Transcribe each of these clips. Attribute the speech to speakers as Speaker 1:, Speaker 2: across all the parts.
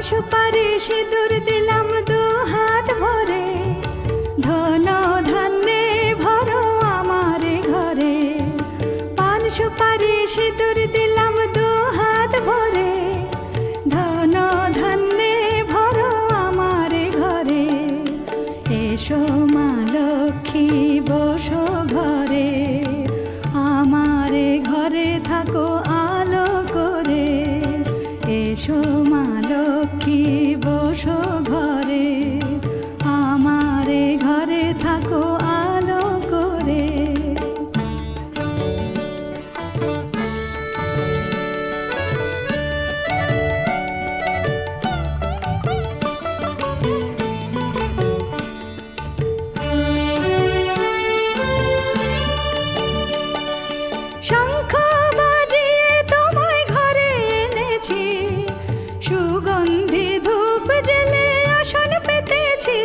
Speaker 1: সুপারি সিঁদুর দিলাম দু হাত ভরে, ধন ধান্যে ভরো আমার ঘরে। পান সুপারি সিঁদুর দিলাম দু হাত ভরে, ধন ধান্যে ভরো আমার ঘরে। এসো মা লক্ষ্মী বসো ঘরে, আমার ঘরে থাকো আলো করে। এসো মা লক্ষ্মী বসো ঘরে, আমার ঘরে থাকো আলো করে। শঙ্খ বাজিয়ে তোমায় ঘরে এনেছি, সুগন্ধি ধূপ জেলে আসন পেতেছি।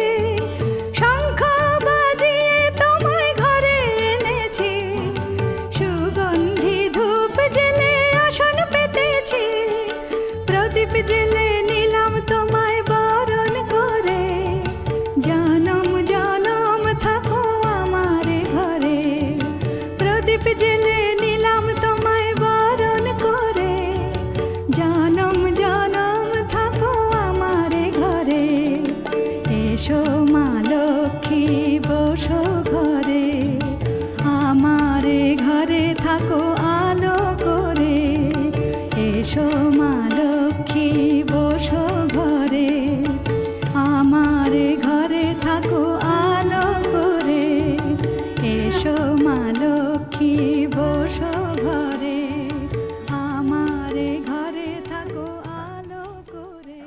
Speaker 1: শঙ্খ বাজিয়ে তোমায় ঘরে এনেছি, সুগন্ধি ধূপ জেলে আসন পেতেছি। প্রদীপ জেলে নিলাম তোমায় বরণ করে, জনম জনম থাকো আমার ঘরে। প্রদীপ জেলে নিলাম তোমায় বরণ করে, জনম জনম থাকো আমার ঘরে। এসো মা লক্ষ্মী বসো ঘরে, আমার ঘরে থাকো আলো করে। এসো মা লক্ষ্মী বসো ঘরে, আমার ঘরে থাকো আলো করে। এসো মা লক্ষ্মী বসো ঘরে, আমার ঘরে থাকো আলো করে।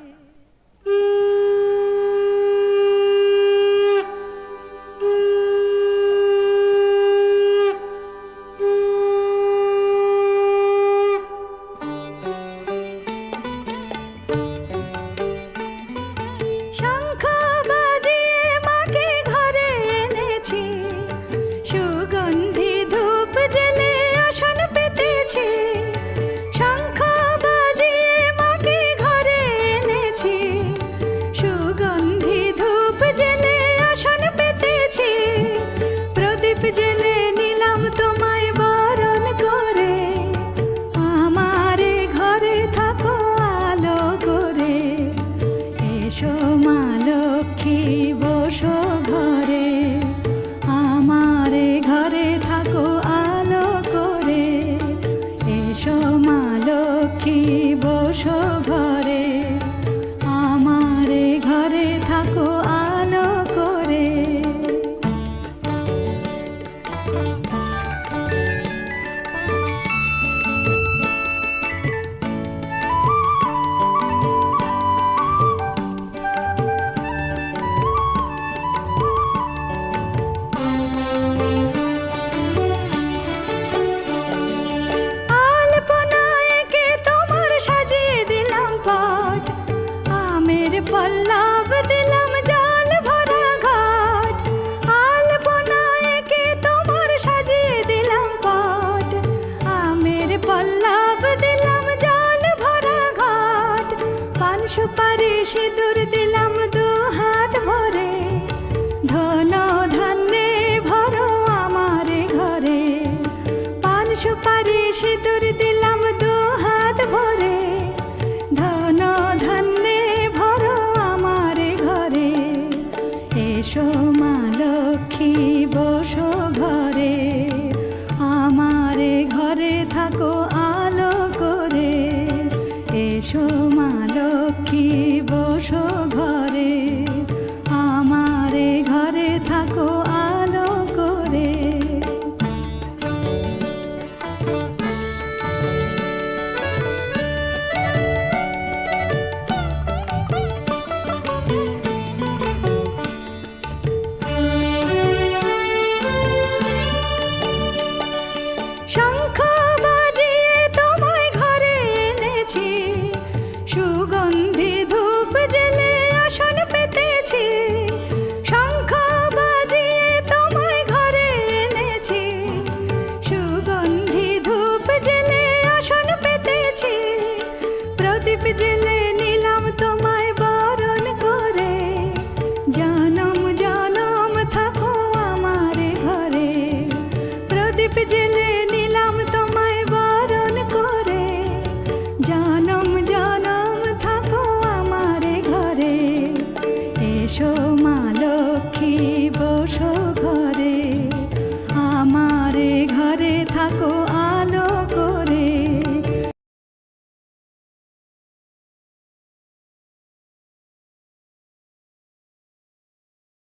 Speaker 1: শঙ্খ বাজিয়ে মাকে ঘরে এনেছি, সুগন্ধি ধূপ জেলে আসন পেতেছি। শঙ্খ বাজিয়ে মাকে ঘরে এনেছি, সুগন্ধি ধূপ জেলে আসন পেতেছি। প্রদীপ জেলে নিলাম তোমায় বরণ করে, আমার ঘরে থাকো আলো করে। এসো মা লক্ষ্মী বসো ঘরে, আমার ঘরে থাকো আলো করে। এসো মা লক্ষ্মী বসো ঘরে, আমার ঘরে থাকো আলো করে। আলপনায় এঁকে তোমার সাজিয়ে দিলাম পট, আমের পল্লব দিলাম জল ভরা ঘট। আলপনায় এঁকে তোমার সাজিয়ে দিলাম পট, আমের পল্লব দিলাম জল ভরা ঘট। পান সুপারি সিঁদুর দিলাম দু হাত ভরে, ধন ধান্যে ভরো আমার ঘরে। পান সুপারি সিঁদুর দিলাম দু হাত ভরে, ধন ধান্যে ভরো আমার ঘরে। এসো মা লক্ষ্মী বসো ঘরে, আমার ঘরে থাকো আলো করে। এসো মা লক্ষ্মী বসো ঘরে,